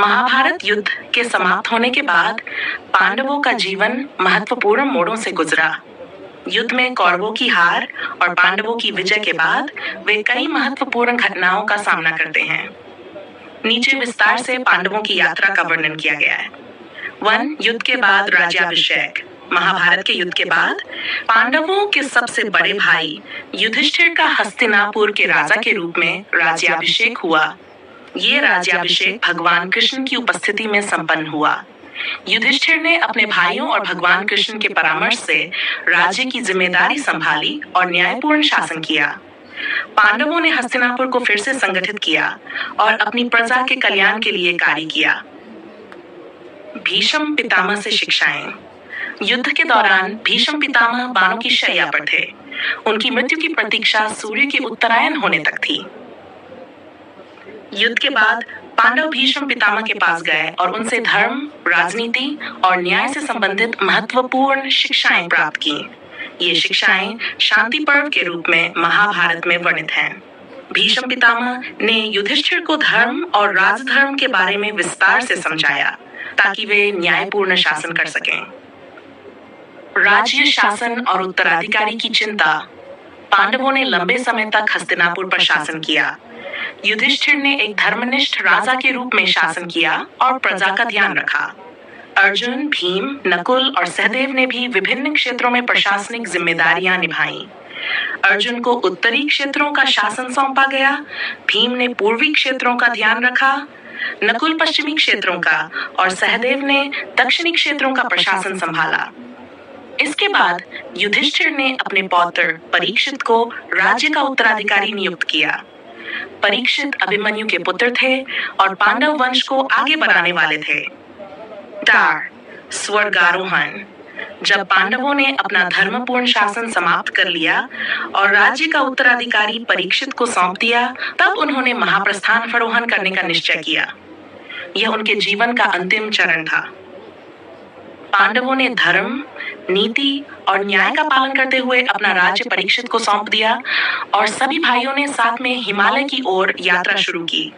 महाभारत युद्ध के समाप्त होने के बाद पांडवों का जीवन महत्वपूर्ण मोड़ों से गुजरा। युद्ध में कौरवों की हार और पांडवों की विजय के बाद वे कई महत्वपूर्ण घटनाओं का सामना करते हैं। नीचे विस्तार से पांडवों की यात्रा का वर्णन किया गया है। 1. युद्ध के बाद राज्याभिषेक। महाभारत के युद्ध के बाद पांडवों के सबसे बड़े भाई युधिष्ठिर का हस्तिनापुर के राजा के रूप में राज्याभिषेक हुआ। ये राज्याभिषेक भगवान कृष्ण की उपस्थिति में संपन्न हुआ। युधिष्ठिर ने अपने भाइयों और भगवान कृष्ण के परामर्श से राज्य की जिम्मेदारी संभाली और न्यायपूर्ण शासन किया। पांडवों ने हस्तिनापुर को फिर से संगठित किया और अपनी प्रजा के कल्याण के लिए कार्य किया। भीष्म पितामह से शिक्षाएं। युद्ध के दौरान भीष्म पितामह बाणों की शैया पर थे। उनकी मृत्यु की प्रतीक्षा सूर्य के उत्तरायण होने तक थी। युद्ध के बाद पांडव भीष्म पितामह के पास गए और उनसे धर्म, राजनीति और न्याय से संबंधित महत्वपूर्ण शिक्षाएं प्राप्त की। ये शिक्षाएं शांति पर्व के रूप में महाभारत में वर्णित हैं। भीष्म पितामह ने युधिष्ठिर को धर्म और राजधर्म के बारे में विस्तार से समझाया ताकि वे न्यायपूर्ण शासन कर सकें। राज्य शासन और उत्तराधिकारी की चिंता। पांडवों ने लंबे समय तक हस्तिनापुर पर शासन किया। युधिष्ठिर ने एक धर्मनिष्ठ राजा के रूप में शासन किया और प्रजा का ध्यान रखा। अर्जुन, भीम, नकुल और सहदेव ने भी विभिन्न क्षेत्रों में प्रशासनिक जिम्मेदारियां निभाई। अर्जुन को उत्तरी क्षेत्रों का शासन सौंपा गया। भीम ने पूर्वी क्षेत्रों का ध्यान रखा, नकुल पश्चिमी क्षेत्रों का और सहदेव ने दक्षिणी क्षेत्रों का प्रशासन संभाला। इसके बाद युधिष्ठिर ने अपने पौत्र परीक्षित को राज्य का उत्तराधिकारी नियुक्त किया। परीक्षित अभिमन्यु के पुत्र थे और पांडव वंश को आगे बढ़ाने वाले थे। स्वर्गारोहण। जब पांडवों ने अपना धर्मपूर्ण शासन समाप्त कर लिया और राज्य का उत्तराधिकारी परीक्षित को सौंप दिया, तब उन्होंने महाप्रस्थान फरोहन करने का निश्चय किया। यह उनके जीवन का अंतिम चरण था। पांडवों ने धर्म, नीति और न्याय का पालन करते हुए अपना राज्य परीक्षित को सौंप दिया और सभी भाइयों ने साथ में हिमालय की ओर यात्रा शुरू की।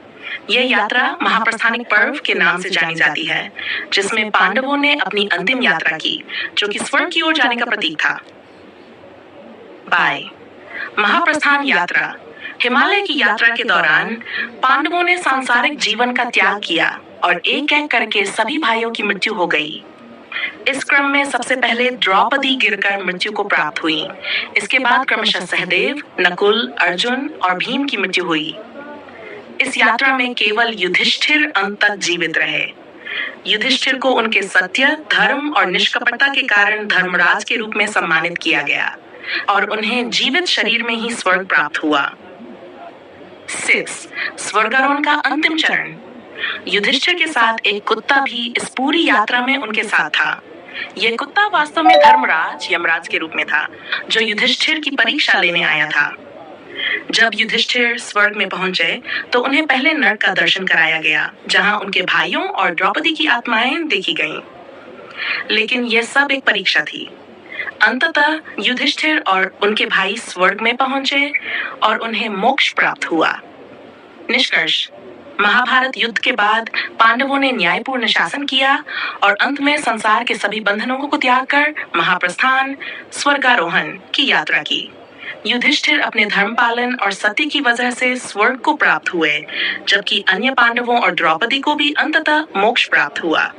यह यात्रा महाप्रस्थानिक पर्व के नाम से जानी जाती है, जिसमें पांडवों ने अपनी अंतिम यात्रा की, जो कि स्वर्ग की ओर जाने का प्रतीक था। महाप्रस्थान यात्रा। हिमालय की यात्रा के दौरान पांडवों ने सांसारिक जीवन का त्याग किया और एक एक करके सभी भाइयों की मृत्यु हो गई। इस क्रम में सबसे पहले द्रौपदी गिरकर मृत्यु को प्राप्त हुई। इसके बाद क्रमशः सहदेव, नकुल, अर्जुन और भीम की मृत्यु हुई। इस यात्रा में केवल युधिष्ठिर अंत तक जीवित रहे। युधिष्ठिर को उनके सत्य, धर्म और निष्कपटता के कारण धर्मराज के रूप में सम्मानित किया गया और उन्हें जीवित शरीर में ही स्वर्ग प्राप्त हुआ। 6. स्वर्गारोहण का अंतिम चरण। युधिष्ठिर के साथ एक कुत्ता भी इस पूरी यात्रा में उनके साथ था। यह कुत्ता वास्तव में धर्मराज, यमराज के रूप में था, जो युधिष्ठिर की परीक्षा लेने आया था। जब युधिष्ठिर स्वर्ग में पहुंचे तो उन्हें पहले नरक का दर्शन कराया गया, जहां उनके भाइयों और द्रौपदी की आत्माएं देखी गईं। लेकिन यह सब एक परीक्षा थी। अंततः युधिष्ठिर और उनके भाई स्वर्ग में पहुंचे और उन्हें मोक्ष प्राप्त हुआ। निष्कर्ष। महाभारत युद्ध के बाद पांडवों ने न्यायपूर्ण शासन किया और अंत में संसार के सभी बंधनों को त्याग कर महाप्रस्थान, स्वर्गारोहण की यात्रा की। युधिष्ठिर अपने धर्म पालन और सत्य की वजह से स्वर्ग को प्राप्त हुए, जबकि अन्य पांडवों और द्रौपदी को भी अंततः मोक्ष प्राप्त हुआ।